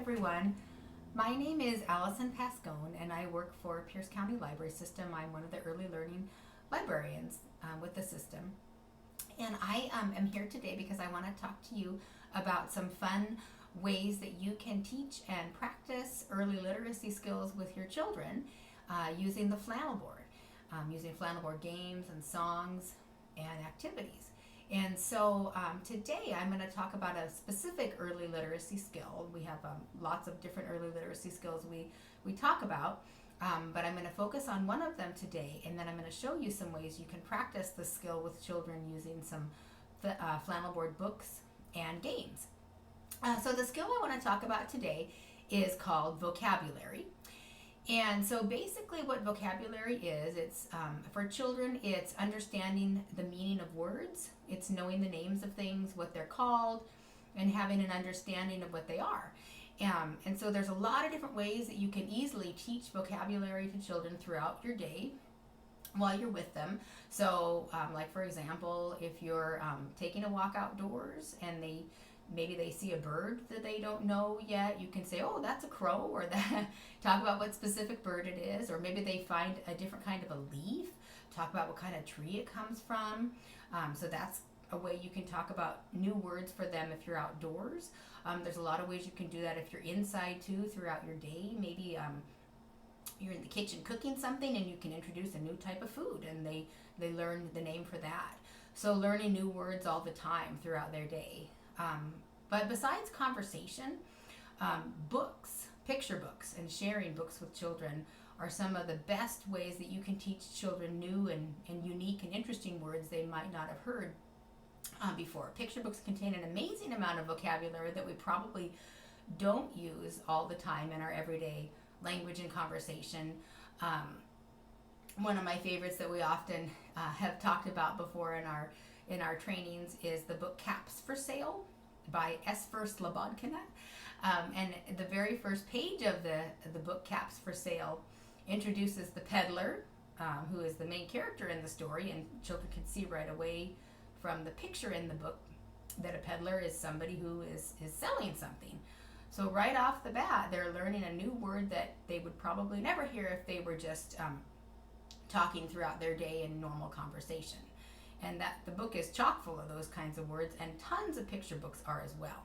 everyone. My name is Allison Pascone and I work for Pierce County Library System. I'm one of the early learning librarians with the system. And I am here today because I want to talk to you about some fun ways that you can teach and practice early literacy skills with your children using the Flannel Board, using Flannel Board games and songs and activities. And so today I'm going to talk about a specific early literacy skill. We have lots of different early literacy skills we talk about, but I'm going to focus on one of them today, and then I'm going to show you some ways you can practice the skill with children using some flannel board books and games. So the skill I want to talk about today is called vocabulary. And so basically what vocabulary is, it's for children, it's understanding the meaning of words, it's knowing the names of things, what they're called, and having an understanding of what they are. And so there's a lot of different ways that you can easily teach vocabulary to children throughout your day while you're with them. So like for example, if you're taking a walk outdoors and maybe they see a bird that they don't know yet, you can say, oh, that's a crow, or that, talk about what specific bird it is, or maybe they find a different kind of a leaf, talk about what kind of tree it comes from. So that's a way you can talk about new words for them if you're outdoors. There's a lot of ways you can do that if you're inside too throughout your day. Maybe you're in the kitchen cooking something and you can introduce a new type of food and they learn the name for that. So learning new words all the time throughout their day. But besides conversation, books, picture books, and sharing books with children are some of the best ways that you can teach children new and unique and interesting words they might not have heard before. Picture books contain an amazing amount of vocabulary that we probably don't use all the time in our everyday language and conversation. One of my favorites that we often have talked about before in our trainings is the book Caps for Sale by Esfer Slobodkina. And the very first page of the book Caps for Sale introduces the peddler, who is the main character in the story, and children can see right away from the picture in the book that a peddler is somebody who is selling something. So right off the bat, they're learning a new word that they would probably never hear if they were just talking throughout their day in normal conversation. And that the book is chock full of those kinds of words, and tons of picture books are as well.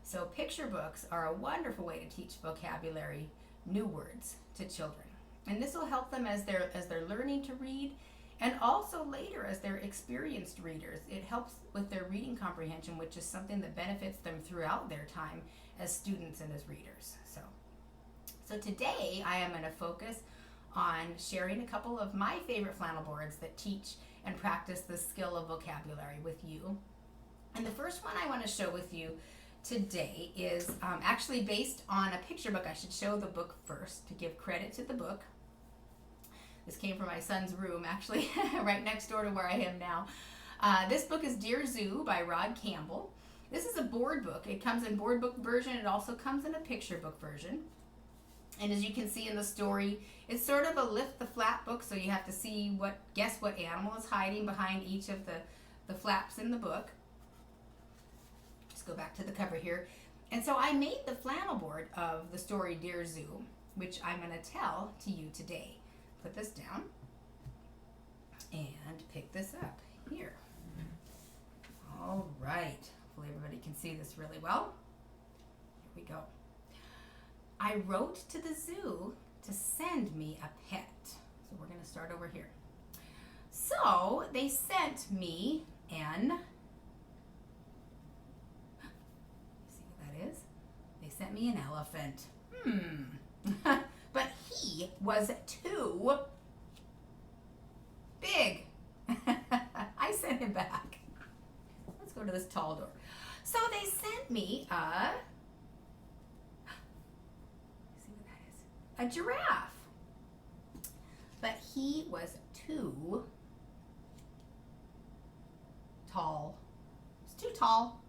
So picture books are a wonderful way to teach vocabulary, new words to children. And this will help them as they're learning to read, and also later as they're experienced readers. It helps with their reading comprehension, which is something that benefits them throughout their time as students and as readers. So today I am going to focus on sharing a couple of my favorite flannel boards that teach and practice the skill of vocabulary with you. And the first one I want to show with you today is actually based on a picture book. I should show the book first to give credit to the book. This came from my son's room, actually, right next door to where I am now. This book is Dear Zoo by Rod Campbell. This is a board book. It comes in board book version. It also comes in a picture book version. And as you can see in the story, it's sort of a lift the flap book, so you have to guess what animal is hiding behind each of the flaps in the book. Just go back to the cover here. And so I made the flannel board of the story Dear Zoo, which I'm going to tell to you today. Put this down and pick this up here. All right. Hopefully everybody can see this really well. Here we go. I wrote to the zoo to send me a pet. So we're going to start over here. So they sent me an, see what that is? They sent me an elephant. But he was too big. I sent him back. Let's go to this tall door. So they sent me a giraffe, but he was too tall. He's too tall.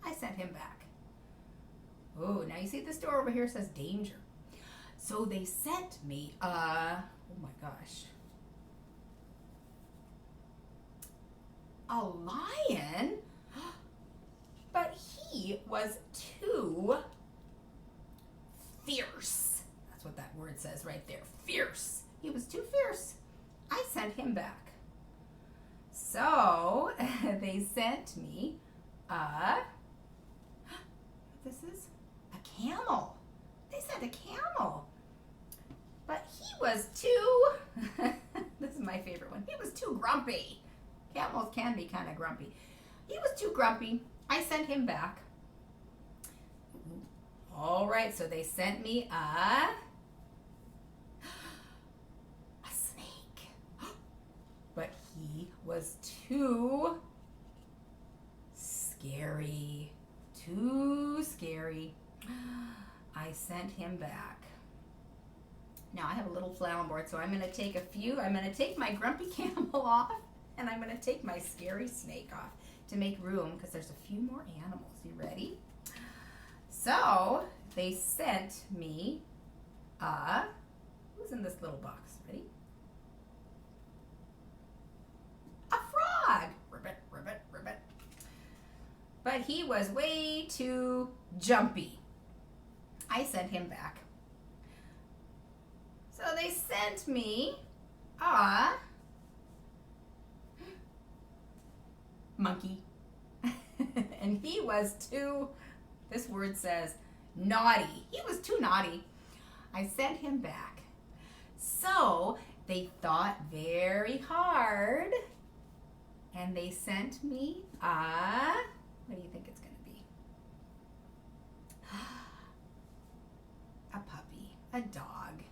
I sent him back. Oh, now you see this door over here says danger. So they sent me oh my gosh, a lion, but he was too fierce. That's what that word says right there, fierce. He was too fierce. I sent him back. So they sent me this is a camel. They sent a camel. But he was too, this is my favorite one, he was too grumpy. Camels can be kind of grumpy. He was too grumpy. I sent him back. All right, so they sent me a snake. But he was too scary. Too scary. I sent him back. Now I have a little flannel board, so I'm going to take I'm going to take my grumpy camel off, and I'm going to take my scary snake off to make room, because there's a few more animals. You ready? So they sent me who's in this little box? Ready? A frog. Ribbit, ribbit, ribbit. But he was way too jumpy. I sent him back. So they sent me a monkey. And he was too, this word says, naughty. He was too naughty. I sent him back. So they thought very hard, and they sent me what do you think it's going to be? A puppy, a dog.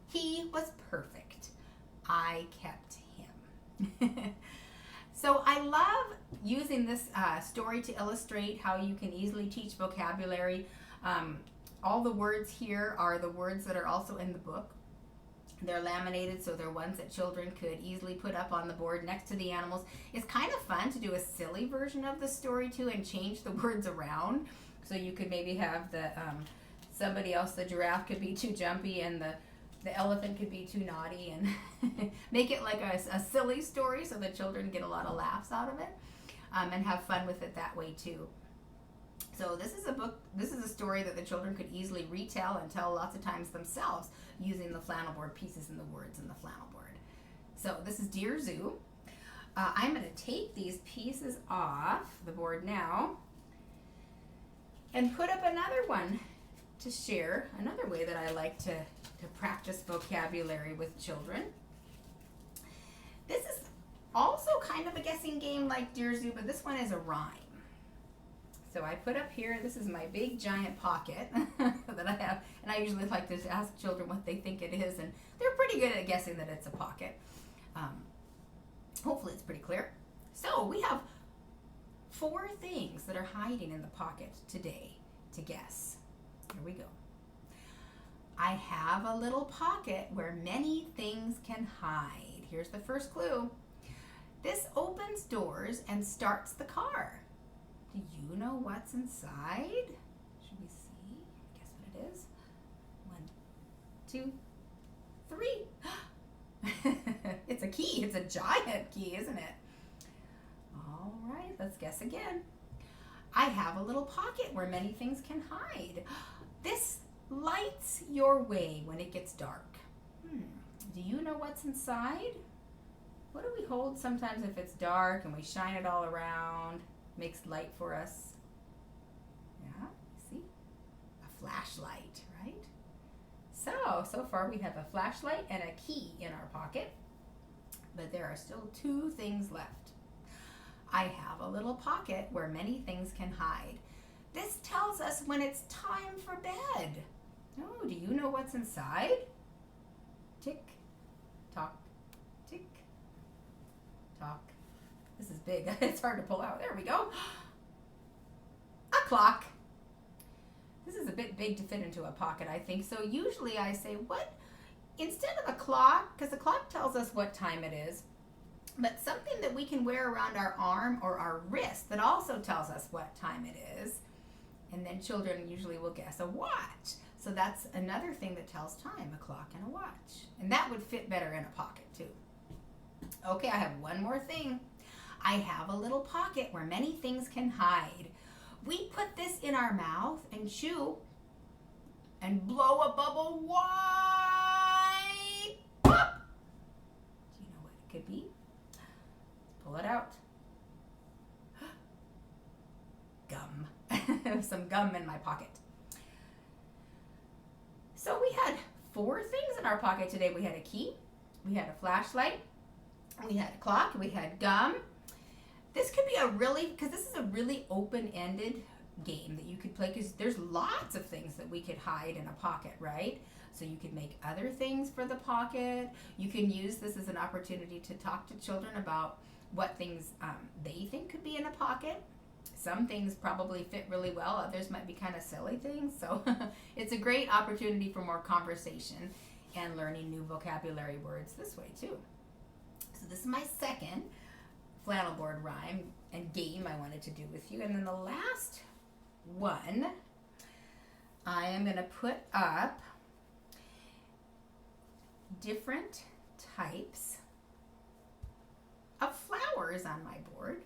He was perfect. I kept him. So I love using this story to illustrate how you can easily teach vocabulary. All the words here are the words that are also in the book. They're laminated, so they're ones that children could easily put up on the board next to the animals. It's kind of fun to do a silly version of the story too and change the words around. So you could maybe have the somebody else, the giraffe could be too jumpy, and the elephant could be too naughty, and make it like a silly story so the children get a lot of laughs out of it, and have fun with it that way too. So this is a story that the children could easily retell and tell lots of times themselves using the flannel board pieces and the words in the flannel board. So this is Dear Zoo. I'm going to take these pieces off the board now and put up another one to share, another way that I like to practice vocabulary with children. This is also kind of a guessing game like Dear Zoo, but this one is a rhyme. So I put up here, this is my big giant pocket that I have, and I usually like to ask children what they think it is, and they're pretty good at guessing that it's a pocket. Hopefully it's pretty clear. So we have 4 things that are hiding in the pocket today to guess. Here we go. I have a little pocket where many things can hide. Here's the first clue. This opens doors and starts the car. Do you know what's inside? Should we see? Guess what it is? 1, 2, 3. It's a key. It's a giant key, isn't it? All right, let's guess again. I have a little pocket where many things can hide. This lights your way when it gets dark. Do you know what's inside? What do we hold sometimes if it's dark and we shine it all around? Makes light for us. Yeah, see? A flashlight, right? So far we have a flashlight and a key in our pocket, but there are still 2 things left. I have a little pocket where many things can hide. This tells us when it's time for bed. Oh, do you know what's inside? Tick, tock, tick, tock. This is big. It's hard to pull out. There we go. A clock. This is a bit big to fit into a pocket, I think. So usually I say, what? Instead of a clock, because the clock tells us what time it is, but something that we can wear around our arm or our wrist that also tells us what time it is. And then children usually will guess a watch. So that's another thing that tells time, a clock and a watch. And that would fit better in a pocket too. Okay, I have one more thing. I have a little pocket where many things can hide. We put this in our mouth and chew. and blow a bubble wide. Pop! Do you know what it could be? Pull it out. Gum. Some gum in my pocket. So we had 4 things in our pocket today. We had a key, we had a flashlight, we had a clock, we had gum. This could be because this is a really open-ended game that you could play, because there's lots of things that we could hide in a pocket, right? So you could make other things for the pocket. You can use this as an opportunity to talk to children about what things they think could be in a pocket. Some things probably fit really well, others might be kind of silly things. So it's a great opportunity for more conversation and learning new vocabulary words this way too. So this is my second flannel board rhyme and game I wanted to do with you. And then the last one, I am going to put up different types of flowers on my board.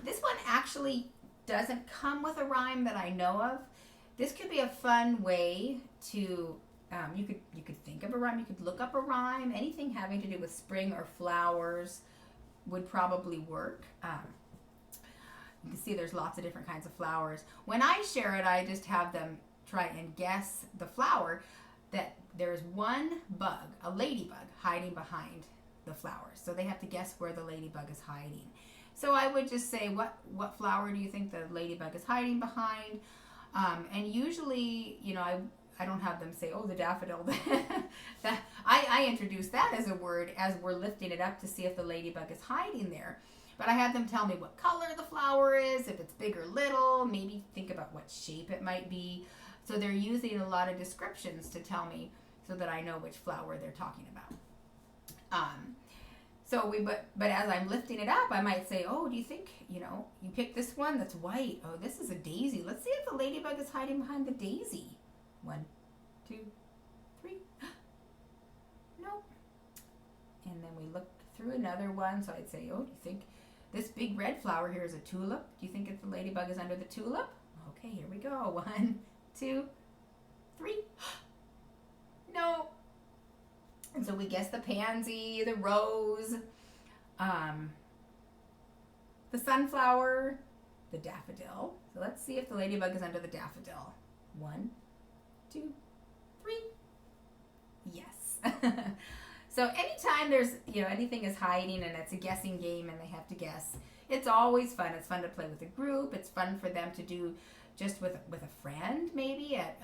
This one actually doesn't come with a rhyme that I know of. This could be a fun way to, you could think of a rhyme, you could look up a rhyme. Anything having to do with spring or flowers would probably work. You can see there's lots of different kinds of flowers. When I share it, I just have them try and guess the flower, that there's one bug, a ladybug, hiding behind the flowers. So they have to guess where the ladybug is hiding. So I would just say, what flower do you think the ladybug is hiding behind? And usually, you know, I don't have them say, oh, the daffodil. I introduce that as a word as we're lifting it up to see if the ladybug is hiding there. But I have them tell me what color the flower is, if it's big or little, maybe think about what shape it might be. So they're using a lot of descriptions to tell me so that I know which flower they're talking about. But as I'm lifting it up, I might say, oh, do you think, you know, you pick this one that's white. Oh, this is a daisy. Let's see if the ladybug is hiding behind the daisy. 1, 2, 3. Nope. And then we look through another one. So I'd say, oh, do you think this big red flower here is a tulip? Do you think if the ladybug is under the tulip? Okay, here we go. 1, 2, 3. No. And so we guess the pansy, the rose, the sunflower, the daffodil. So let's see if the ladybug is under the daffodil. 1, 2, 3. Yes. So anytime there's, you know, anything is hiding and it's a guessing game and they have to guess, it's always fun. It's fun to play with a group. It's fun for them to do just with a friend, maybe at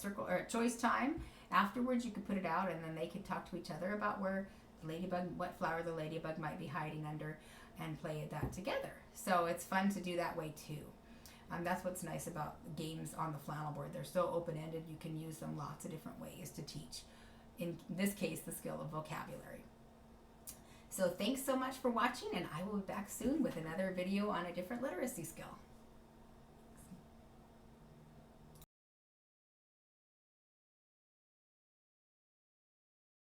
circle or at choice time. Afterwards, you could put it out, and then they could talk to each other about where the ladybug, what flower the ladybug might be hiding under, and play that together. So it's fun to do that way too. That's what's nice about games on the flannel board. They're so open-ended. You can use them lots of different ways to teach, in this case, the skill of vocabulary. So thanks so much for watching, and I will be back soon with another video on a different literacy skill.